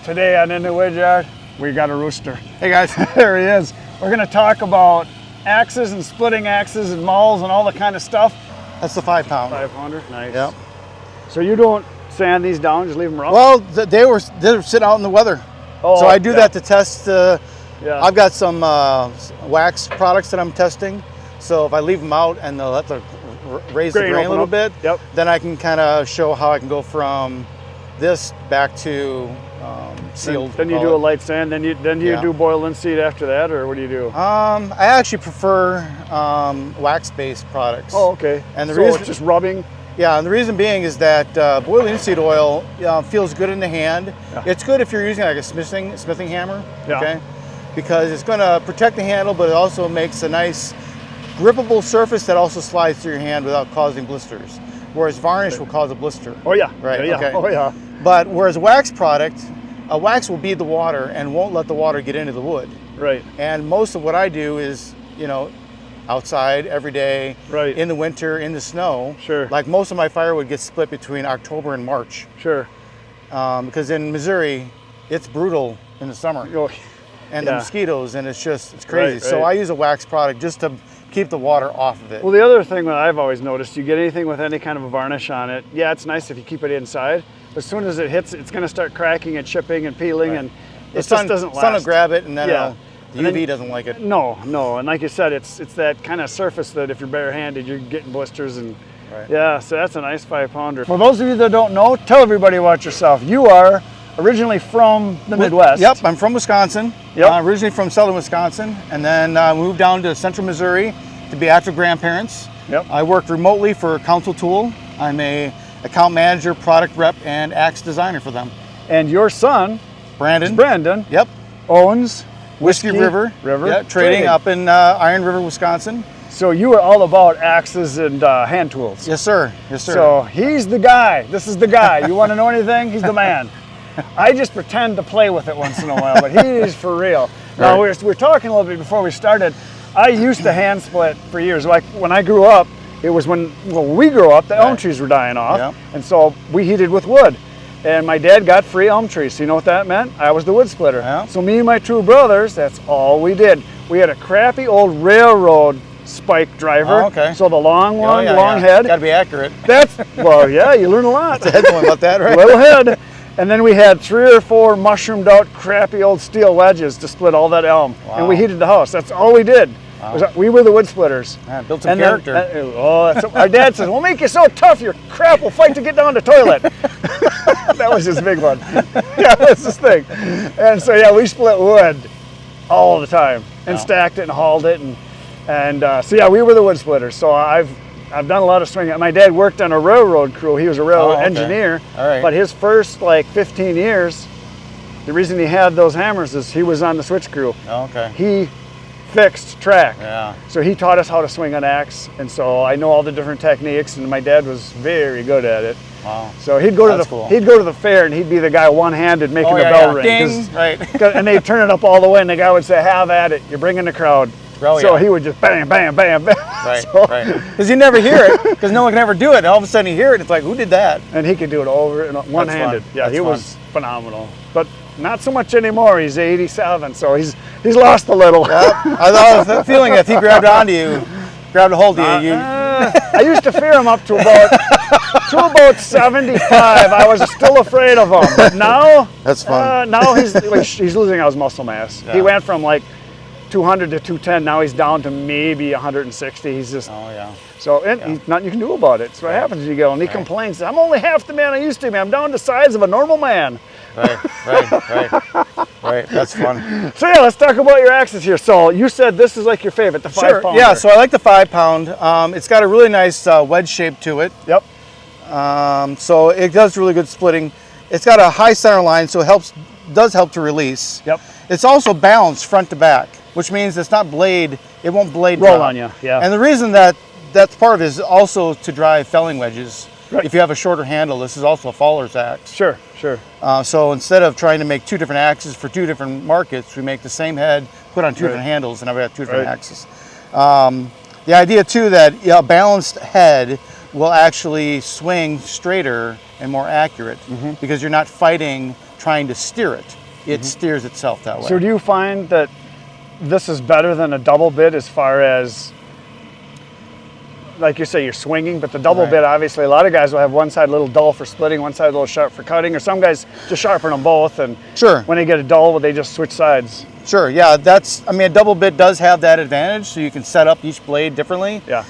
Today on In The Woodyard, we got a rooster. Hey guys. There he is. We're going to talk about axes and splitting axes and mauls and all the kind of stuff. That's the 5 pound. 500, nice. Yep. So you don't sand these down, just leave them rough? Well, they were sitting out in the weather. Oh, so I do that to test. Yeah. I've got some wax products that I'm testing. So if I leave them out and they'll let the raise the grain a little bit, then I can kind of show how I can go from this back to sealed. Then you do a light sand. Then you do boil and seed after that, or what do you do? I actually prefer wax-based products. Oh, okay. And the so reason it's just rubbing. Yeah, and the reason being is that boiled linseed oil feels good in the hand. Yeah. It's good if you're using like a smithing hammer, yeah. Okay? Because it's going to protect the handle, but it also makes a nice grippable surface that also slides through your hand without causing blisters. Whereas varnish will cause a blister. Oh yeah, right. Yeah. Okay. Oh yeah. But whereas a wax product, a wax will bead the water and won't let the water get into the wood. Right. And most of what I do is, outside every day, right. In the winter, in the snow. Sure. Like most of my firewood gets split between October and March. Sure. Because in Missouri, it's brutal in the summer. Oh, and yeah. the mosquitoes, and it's crazy. Right. So I use a wax product just to keep the water off of it. Well, the other thing that I've always noticed, you get anything with any kind of a varnish on it, yeah, it's nice if you keep it inside, but as soon as it hits, it's going to start cracking and chipping and peeling, and it just doesn't last. The sun will grab it, and then yeah. The UV doesn't like it. No, and like you said, it's that kind of surface that if you're barehanded, you're getting blisters and yeah, so that's a nice 5 pounder. For those of you that don't know, tell everybody about yourself. You are originally from the Midwest. Yep, I'm from Wisconsin. Yep. Originally from southern Wisconsin, and then moved down to central Missouri to be after grandparents. Yep. I work remotely for Council Tool. I'm a account manager, product rep, and axe designer for them. And your son, Brandon, yep, owns Whiskey River. Yeah, trading up in Iron River, Wisconsin. So you are all about axes and hand tools. Yes, sir. Yes, sir. So he's the guy. This is the guy. You want to know anything? He's the man. I just pretend to play with it once in a while, but he is for real. Now, we're talking a little bit before we started. I used to hand split for years. Like when I grew up, it was when we grew up, the elm trees were dying off. And so we heated with wood. And my dad got free elm trees. So you know what that meant? I was the wood splitter. Yeah. So me and my two brothers, that's all we did. We had a crappy old railroad spike driver. Oh, okay. So the long one, long head. Got to be accurate. Well, yeah, you learn a lot. That's a head about that, right? Little head. And then we had 3 or 4 mushroomed out crappy old steel wedges to split all that elm. Wow. And we heated the house. That's all we did. Wow. We were the wood splitters. Yeah, built some character. Our dad says, "We'll make you so tough, your crap will fight to get down the toilet." That was his big one. Yeah, that's his thing. And so yeah, we split wood all the time and stacked it and hauled it, and so yeah, we were the wood splitters. So I've done a lot of swinging. My dad worked on a railroad crew. He was a railroad engineer. All right. But his first 15 years, the reason he had those hammers is he was on the switch crew. Oh, okay. He fixed track. Yeah. So he taught us how to swing an axe, and so I know all the different techniques, and my dad was very good at it. Wow. So he'd go to the fair, and he'd be the guy one-handed making the bell ring. Ding. Right. And they'd turn it up all the way, and the guy would say, "Have at it, you're bringing the crowd." Oh, so he would just bam, bam, bam, bam. Right, right. Because you never hear it, because no one can ever do it. And all of a sudden you hear it, it's like, who did that? And he could do it over and one-handed. Yeah, he was phenomenal. But not so much anymore. He's 87, so he's lost a little. Yep. I thought feeling if he grabbed onto you, grabbed a hold of you. I used to fear him up to about 75. I was still afraid of him. But now, that's fun. Now he's losing all his muscle mass. Yeah. He went from 200 to 210. Now he's down to maybe 160. He's just. Oh yeah. So he's nothing you can do about it. That's what happens. You go and he complains. "I'm only half the man I used to be. I'm down to the size of a normal man." Right. That's fun. So yeah, let's talk about your axes here. So you said this is like your favorite, the 5 pounder. Yeah. So I like the 5 pound. It's got a really nice wedge shape to it. Yep. So it does really good splitting. It's got a high center line, so it does help to release. Yep. It's also balanced front to back, which means it's not blade. It won't blade roll drop on you. Yeah. And the reason that's part of it is also to drive felling wedges. Right. If you have a shorter handle, this is also a faller's axe. Sure. So instead of trying to make 2 different axes for 2 different markets, we make the same head, put on 2 different handles, and now we have 2 different axes. The idea too that a balanced head will actually swing straighter and more accurate because you're not fighting trying to steer it. It steers itself that way. So do you find that this is better than a double bit as far as, like you say, you're swinging, but the double bit, obviously, a lot of guys will have one side a little dull for splitting, one side a little sharp for cutting, or some guys just sharpen them both, and when they get a dull, they just switch sides. Sure, yeah, that's, I mean, a double bit does have that advantage, so you can set up each blade differently. Yeah.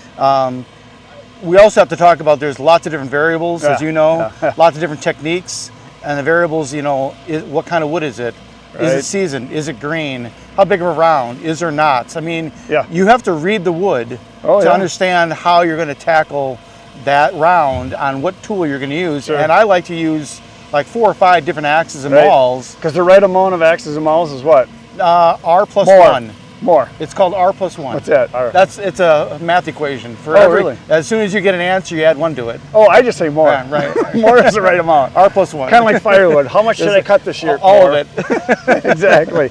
We also have to talk about there's lots of different variables, as you know, lots of different techniques, and the variables, you know, what kind of wood is it? Is it seasoned? Is it green? How big of a round? Is there knots? I mean, you have to read the wood to understand how you're going to tackle that round on what tool you're going to use. And I like to use like 4 or 5 different axes and mauls. Because the right amount of axes and mauls is what? R+1. More. It's called R+1. What's that? It's a math equation. For really? As soon as you get an answer, you add 1 to it. Oh, I just say more. Yeah, right. More is the right amount. R+1. Kind of like firewood. How much should I cut this year? All of it. Exactly.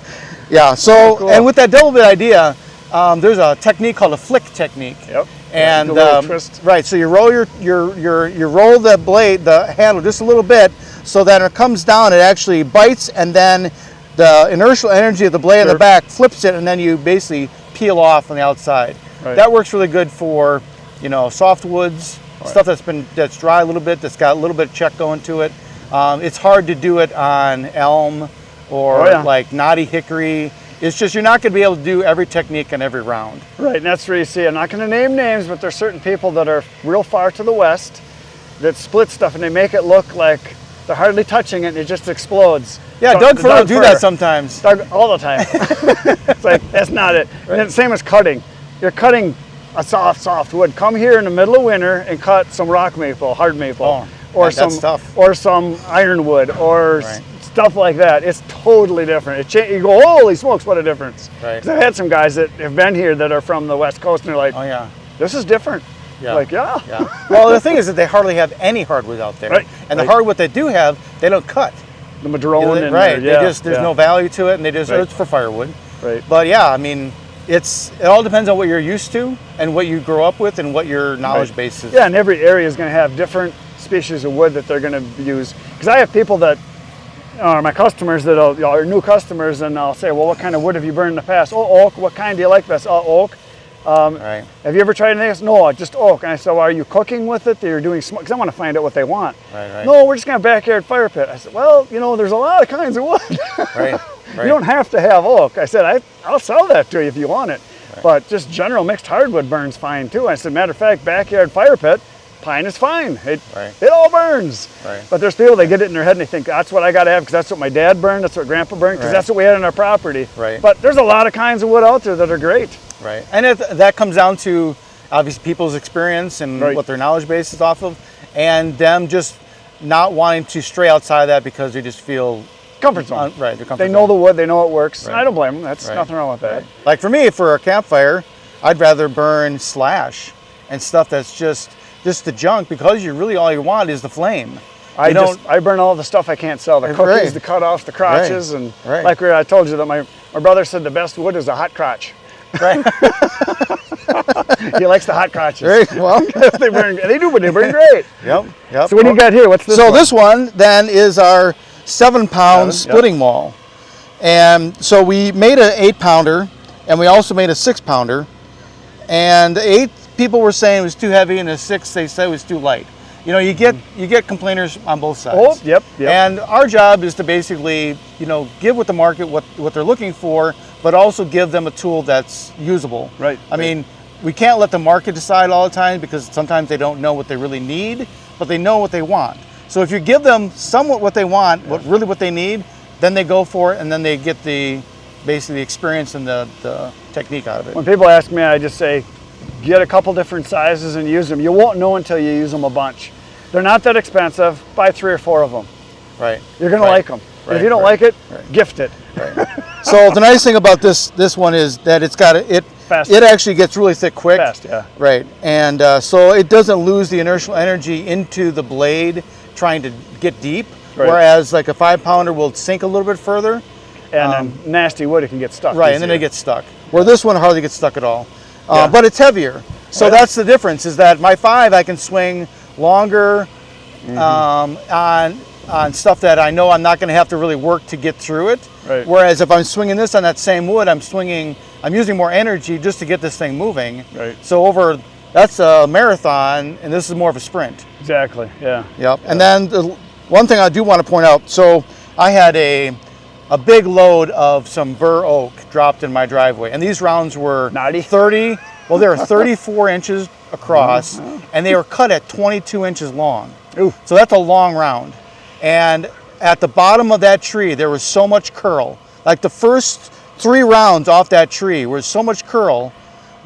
Yeah. So, and with that double bit idea, there's a technique called a flick technique. Yep. And twist. Right. So you roll you roll the blade, the handle, just a little bit, so that when it comes down, it actually bites, and then the inertial energy of the blade in the back flips it, and then you basically peel off on the outside. That works really good for, you know, softwoods, stuff that's dry a little bit, that's got a little bit of check going to it. It's hard to do it on elm or like knotty hickory. It's just you're not going to be able to do every technique on every round. Right, and that's where you see, I'm not going to name names, but there's certain people that are real far to the west that split stuff, and they make it look like they're hardly touching it, and it just explodes. Yeah, Doug Furr do that sometimes. Doug, all the time. It's like, that's not it. And then same as cutting. You're cutting a soft wood. Come here in the middle of winter and cut some rock maple, hard maple, or some ironwood, or stuff like that. It's totally different. You go, holy smokes, what a difference. Because I've had some guys that have been here that are from the West Coast, and they're like, oh yeah, this is different. Yeah. Like, Well, the thing is that they hardly have any hardwood out there. And the hardwood they do have, they don't cut. The madrone, there's no value to it, and they just it's for firewood. But yeah, I mean, it all depends on what you're used to and what you grow up with and what your knowledge base is. Yeah, and every area is going to have different species of wood that they're going to use. Because I have people that are my customers that are new customers, and I'll say, well, what kind of wood have you burned in the past? Oh, oak. What kind do you like best? Oh, oak. Have you ever tried anything else? No, just oak. And I said, well, are you cooking with it? That you're doing smoke? Because I want to find out what they want. No, we're just going to backyard fire pit. I said, well, you know, there's a lot of kinds of wood. You don't have to have oak. I said, I'll sell that to you if you want it. But just general mixed hardwood burns fine too. I said, matter of fact, backyard fire pit, pine is fine. It all burns. But there's people, they get it in their head and they think, that's what I got to have because that's what my dad burned, that's what grandpa burned, because that's what we had on our property. But there's a lot of kinds of wood out there that are great. And that comes down to obviously people's experience and what their knowledge base is off of, and them just not wanting to stray outside of that because they just feel comfort zone. They know the wood, they know it works. I don't blame them. That's nothing wrong with that. Like for me, for a campfire, I'd rather burn slash and stuff that's just the junk, because all you want is the flame. I burn all the stuff I can't sell, the cookies, the cut-offs, the crotches, and like I told you that my brother said the best wood is a hot crotch. He likes the hot crotches. Well, they burn great. Yep. So what do you got here? What's this one? This one then is our 7-pound splitting maul. And so we made an 8-pounder, and we also made a 6-pounder. And the 8 people were saying it was too heavy, and the 6 they said it was too light. You know, you get complainers on both sides. Oh, yep. And our job is to basically, you know, give with the market what they're looking for, but also give them a tool that's usable. I mean, we can't let the market decide all the time, because sometimes they don't know what they really need, but they know what they want. So if you give them somewhat what they want, what they need, then they go for it, and then they get basically the experience and the technique out of it. When people ask me, I just say, get a couple different sizes and use them. You won't know until you use them a bunch. They're not that expensive. Buy 3 or 4 of them. You're going to like them. If you don't like it, gift it. So the nice thing about this one is that it actually gets really thick quick. Fast, And so it doesn't lose the inertial energy into the blade trying to get deep. Whereas like a 5-pounder will sink a little bit further. And then nasty wood, it can get stuck. And then it gets stuck. Where this one hardly gets stuck at all. But it's heavier. So that's the difference, is that my 5 I can swing longer on on stuff that I know I'm not going to have to really work to get through it. Right. Whereas if I'm swinging this on that same wood, I'm using more energy just to get this thing moving. Right. So that's a marathon, and this is more of a sprint. Exactly. Yeah. Yep. And then the one thing I do want to point out. So I had a big load of some bur oak dropped in my driveway, and these rounds were Naughty. 30. Well, they were 34 inches across, and they were cut at 22 inches long. Ooh. So that's a long round. And at the bottom of that tree, there was so much curl. Like the first 3 rounds off that tree was so much curl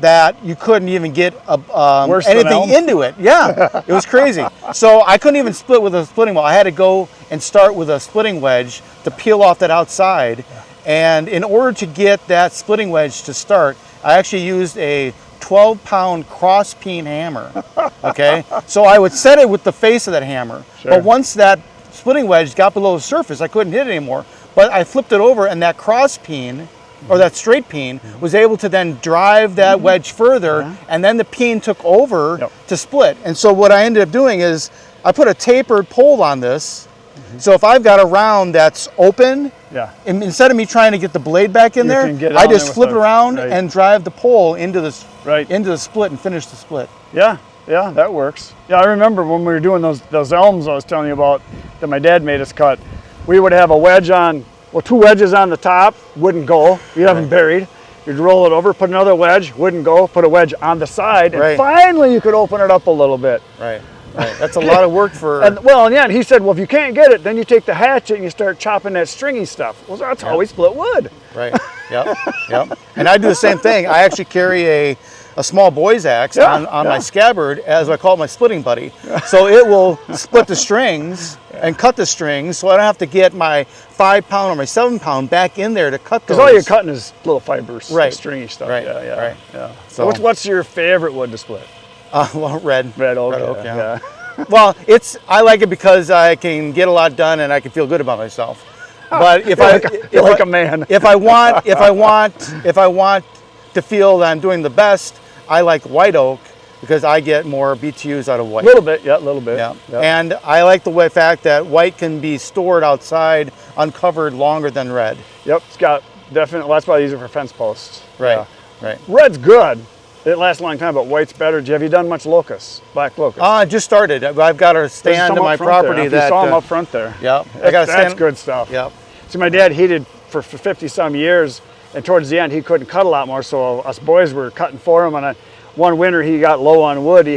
that you couldn't even get anything into it. Yeah, it was crazy. So I couldn't even split with a splitting wheel. I had to go and start with a splitting wedge to peel off that outside. And in order to get that splitting wedge to start, I actually used a 12-pound cross peen hammer. Okay, so I would set it with the face of that hammer. Sure. But once that splitting wedge got below the surface, I couldn't hit it anymore. But I flipped it over, and that cross peen, or that straight peen, was able to then drive that wedge further, and then the peen took over to split. And so what I ended up doing is I put a tapered pole on this. So if I've got a round that's open, and instead of me trying to get the blade back in there, I just flip it around and drive the pole into the split and finish the split. Yeah, that works. Yeah, I remember when we were doing those elms I was telling you about that my dad made us cut. We would have a wedge on, 2 wedges on the top, wouldn't go. You'd have them buried. You'd roll it over, put another wedge, wouldn't go, put a wedge on the side, and finally you could open it up a little bit. Right. That's a lot of work for... And he said, well, if you can't get it, then you take the hatchet and you start chopping that stringy stuff. Well, that's how we split wood. Right, yep. And I do the same thing. I actually carry a small boy's axe on my scabbard, as I call it, my splitting buddy. So it will split the strings and cut the strings, so I don't have to get my 5-pound or my 7-pound back in there to cut those. Because all you're cutting is little fibers, stringy stuff. Right. Yeah. So what's your favorite wood to split? Red. Red oak. Yeah. Well, I like it because I can get a lot done and I can feel good about myself. But if I want to feel that I'm doing the best, I like white oak because I get more BTUs out of white. A little bit. Yeah. And I like the fact that white can be stored outside uncovered longer than red. Yep, it's got definitely. That's why I use it for fence posts. Right. Red's good. It lasts a long time, but white's better. Have you done much locust, black locust? I just started. I've got a stand in my property that... You saw them up front there. Yeah. That's good stuff. Yep. See, my dad heated for 50-some years, and towards the end, he couldn't cut a lot more, so us boys were cutting for him, and one winter, he got low on wood. He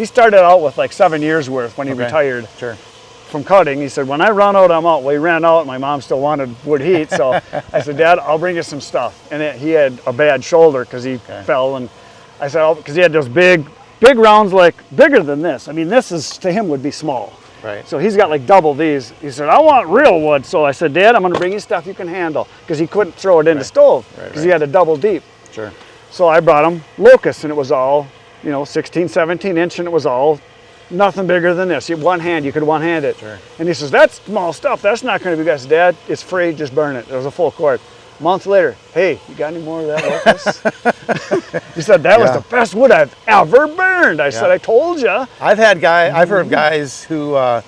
started out with like 7 years worth when he retired. Sure. From cutting. He said, when I run out, I'm out. Well, he ran out, and my mom still wanted wood heat, so I said, Dad, I'll bring you some stuff. And he had a bad shoulder because he fell, and I said, because he had those big rounds, like bigger than this. I mean, this is, to him, would be small. Right. So he's got like double these. He said, I want real wood. So I said, Dad, I'm going to bring you stuff you can handle, because he couldn't throw it in the stove because he had a double deep. Sure. So I brought him locust, and it was all, 16, 17 inch, and it was all nothing bigger than this. You could one-hand it. Sure. And he says, that's small stuff. That's not going to be good. I said, Dad, it's free. Just burn it. It was a full cord. A month later, hey, you got any more of that locust? He said, that was the best wood I've ever burned. I said, I told you. I've heard of guys who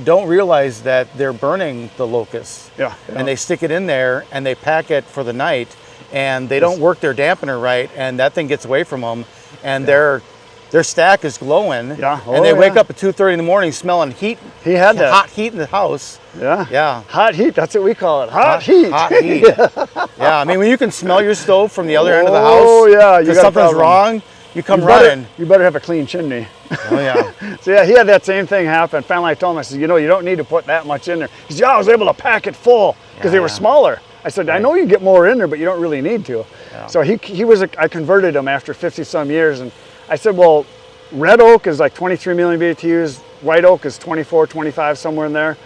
don't realize that they're burning the locust. Yeah. And they stick it in there and they pack it for the night, and they don't work their dampener right, and that thing gets away from them, and their stack is glowing. Yeah. And they wake up at 2:30 in the morning smelling heat. He had that. Hot heat in the house. Yeah. Hot heat, that's what we call it. Hot heat. Hot heat. Yeah, I mean, when you can smell your stove from the other end of the house. Oh, yeah. Because something's wrong, you come running. You better have a clean chimney. Oh, yeah. So, yeah, he had that same thing happen. Finally, I told him, I said, you don't need to put that much in there. He said, I was able to pack it full because they were smaller. I said, I know you get more in there, but you don't really need to. Yeah. So I converted him after 50-some years, and I said, well, red oak is like 23 million BTUs, white oak is 24, 25, somewhere in there.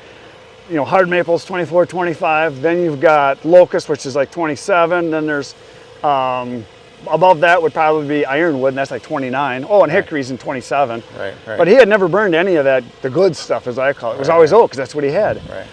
Hard maple is 24, 25. Then you've got locust, which is like 27. Then there's, above that would probably be ironwood, and that's like 29. Oh, and hickory's in 27. Right. But he had never burned any of that, the good stuff, as I call it. It was always oak, because that's what he had. Right.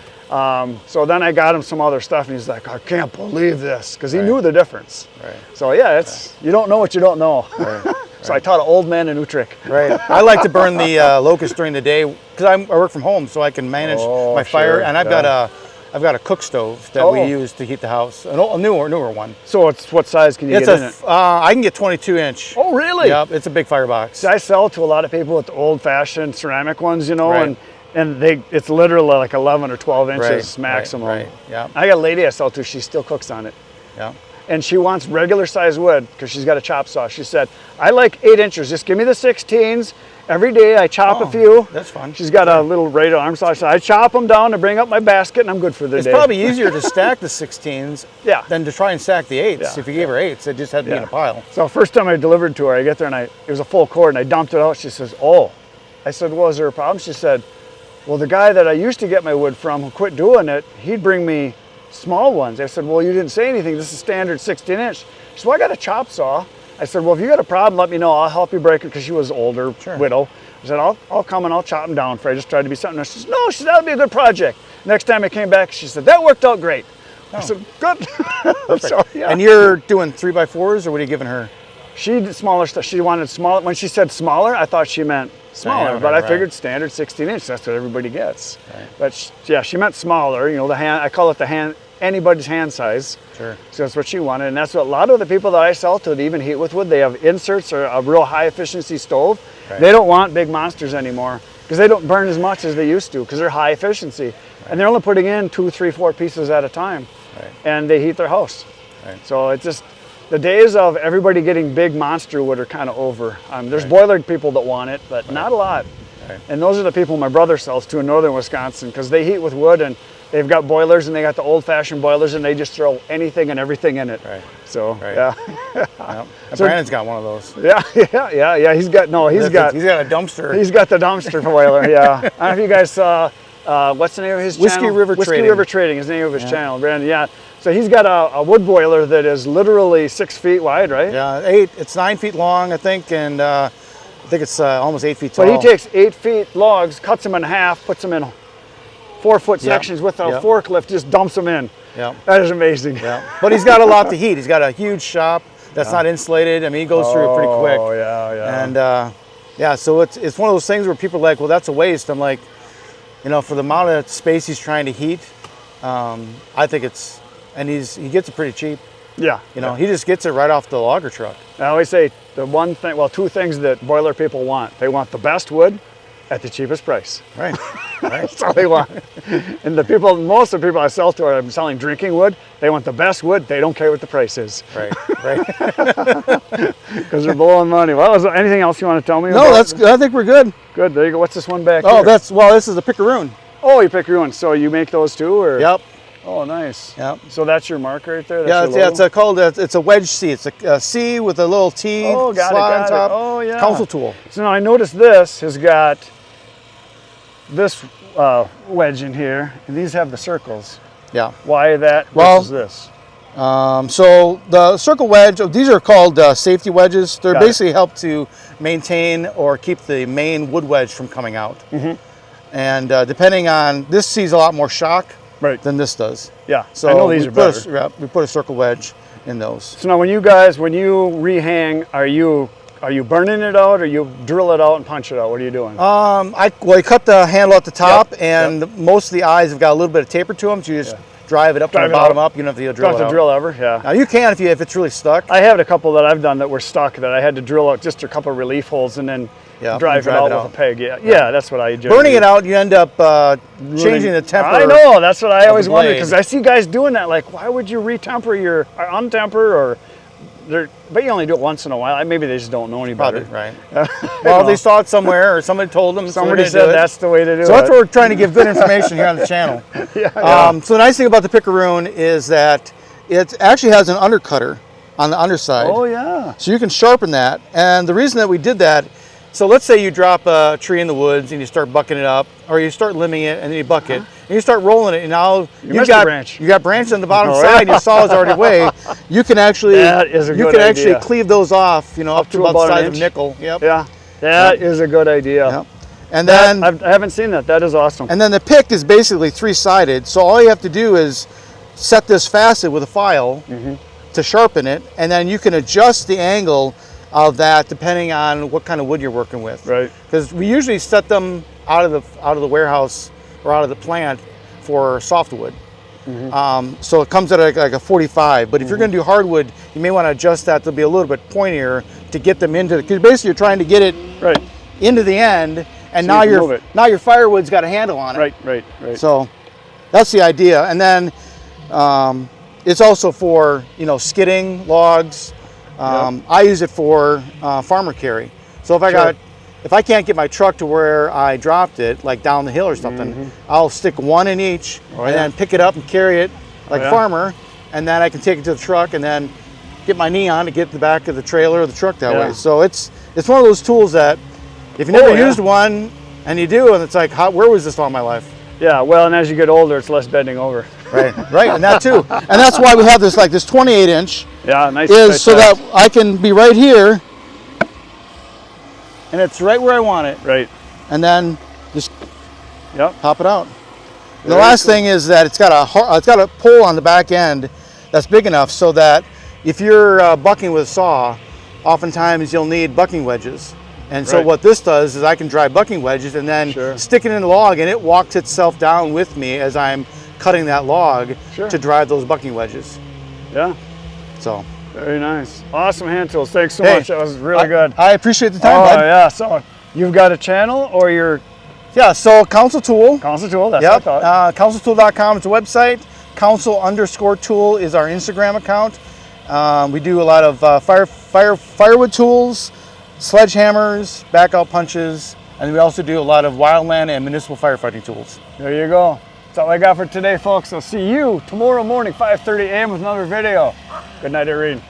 So then I got him some other stuff, and he's like, I can't believe this, because he knew the difference. Right. So yeah, you don't know what you don't know. Right. So I taught an old man a new trick. Right. I like to burn the locust during the day because I work from home, so I can manage my fire. And I've got a cook stove that we use to heat the house, a newer one. So what size can you get in it? I can get 22 inch. Oh, really? Yep, it's a big firebox. See, I sell to a lot of people with the old-fashioned ceramic ones, you know, and it's literally like 11 or 12 inches maximum. Right. Yeah. I got a lady I sell to, she still cooks on it. Yeah. And she wants regular size wood because she's got a chop saw. She said, I like 8 inches. Just give me the 16s. Every day I chop a few. That's fun. She's got a little radar arm saw. So I chop them down to bring up my basket and I'm good for the day. It's probably easier to stack the 16s than to try and stack the 8s. Yeah. If you gave her 8s, it just had to be in a pile. So first time I delivered to her, I get there and it was a full cord and I dumped it out. She says, oh. I said, well, is there a problem? She said, well, the guy that I used to get my wood from who quit doing it, he'd bring me small ones. I said, well, you didn't say anything. This is standard 16 inch. She said, well, I got a chop saw. I said, well, if you got a problem, let me know. I'll help you break it, because she was older, widow. I said, I'll come and I'll chop them down for you. I just tried to be something. She said, no, that'll be a good project. Next time I came back, she said, that worked out great. I said, good. So, and you're doing 3x4s, or what are you giving her? She did smaller stuff. She wanted smaller. When she said smaller, I thought she meant smaller, but I figured standard 16 inch. That's what everybody gets. Right. But she meant smaller. You know, I call it anybody's hand size. Sure. So that's what she wanted, and that's what a lot of the people that I sell to, even heat with wood, they have inserts or a real high efficiency stove. Right. They don't want big monsters anymore because they don't burn as much as they used to because they're high efficiency, and they're only putting in 2, 3, 4 pieces at a time, and they heat their house. Right. So it's just. The days of everybody getting big monster wood are kind of over. There's boiler people that want it, but not a lot. Right. And those are the people my brother sells to in northern Wisconsin, because they heat with wood and they've got boilers and they got the old-fashioned boilers and they just throw anything and everything in it. Right. So yeah. So, Brandon's got one of those. Yeah. He's got a dumpster. He's got the dumpster boiler. Yeah. I don't know if you guys saw what's the name of his channel? Whiskey River Trading is the name of his channel, Brandon. Yeah. So he's got a wood boiler that is literally 6 feet wide, right? Yeah, 8. It's 9 feet long, I think, and I think it's almost 8 feet tall. But he takes 8 feet logs, cuts them in half, puts them in 4-foot sections with a forklift, just dumps them in. Yeah, that is amazing. Yeah, but he's got a lot to heat. He's got a huge shop that's not insulated. I mean, he goes through it pretty quick. Oh yeah. And so it's one of those things where people are like, well, that's a waste. I'm like, you know, for the amount of space he's trying to heat, I think it's. And he gets it pretty cheap. Yeah. You know, he just gets it right off the logger truck. I always say two things that boiler people want. They want the best wood at the cheapest price. Right. That's all they want. And most of the people I sell to are selling drinking wood. They want the best wood. They don't care what the price is. Right. Because they're blowing money. Well, is there anything else you want to tell me? No, I think we're good. Good. There you go. What's this one back here? This is a pickaroon. Oh, you pickaroon. So you make those too, or? Yep. Oh, nice. Yep. So that's your mark right there? It's a wedge C. It's a C with a little T slot on top. Oh, yeah. Council tool. So now I noticed this has got this wedge in here, and these have the circles. Yeah. Why that versus this? So the circle wedge, these are called safety wedges. They're basically help to maintain or keep the main wood wedge from coming out. Mm-hmm. And depending on, this sees a lot more shock. Right. Than this does. Yeah, so I know these are better. We put a circle wedge in those. So now when you rehang, are you burning it out, or you drill it out and punch it out? What are you doing? I cut the handle at the top, and most of the eyes have got a little bit of taper to them, so you just drive it up from the bottom up. You don't have to drill it out. Don't have to drill ever, yeah. Now you can if it's really stuck. I have a couple that I've done that were stuck that I had to drill out just a couple of relief holes and then drive it out with a peg. Yeah, that's what I do. Burning it out, you end up changing the temper. I know, that's what I always wondered, because I see guys doing that. Like, why would you retemper or untemper, or but you only do it once in a while. Maybe they just don't know any better. Right. Well, they saw it somewhere, or somebody told them. Somebody said that's the way to do it. So that's what we're trying to give good information here on the channel. So the nice thing about the pickaroon is that it actually has an undercutter on the underside. Oh yeah. So you can sharpen that, and the reason that we did that. So let's say you drop a tree in the woods and you start bucking it up, or you start limbing it and then you buck it, and you start rolling it, and now you got branches on the bottom side. Your saw is already away. You can actually actually cleave those off, up to about the size of nickel. Yep. Yeah, that is a good idea. Yep. And then I haven't seen that. That is awesome. And then the pick is basically 3-sided. So all you have to do is set this facet with a file to sharpen it, and then you can adjust the angle of that, depending on what kind of wood you're working with. Right. Because we usually set them out of the warehouse or out of the plant for softwood. So it comes at like a 45. But if you're going to do hardwood, you may want to adjust that to be a little bit pointier to get them into the. Because basically you're trying to get it into the end, and so now your firewood's got a handle on it. Right. So that's the idea. And then it's also for skidding logs. I use it for farmer carry. So if I can't get my truck to where I dropped it, like down the hill or something, I'll stick one in each and then pick it up and carry it like a farmer, and then I can take it to the truck and then get my knee on to get the back of the trailer or the truck that way. So it's one of those tools that if you never used one and you do, and it's like, where was this all my life? Yeah, well, and as you get older, it's less bending over. Right, and that too. And that's why we have this 28-inch. Yeah, nice. Is so that I can be right here, and it's right where I want it. Right. And then just pop it out. The last thing is that it's got a pole on the back end that's big enough so that if you're bucking with a saw, oftentimes you'll need bucking wedges. And so what this does is I can drive bucking wedges and then stick it in the log, and it walks itself down with me as I'm cutting that log to drive those bucking wedges. Yeah. So. Very nice. Awesome hand tools. Thanks so much. That was really good. I appreciate the time, bud. Yeah. So you've got a channel or you're... Yeah, so Council Tool. Council Tool, that's what I thought. CouncilTool.com is a website. Council_tool is our Instagram account. We do a lot of firewood tools, sledgehammers, back-out punches, and we also do a lot of wildland and municipal firefighting tools. There you go. That's all I got for today, folks. I'll see you tomorrow morning, 5:30 a.m. with another video. Good night, Irene.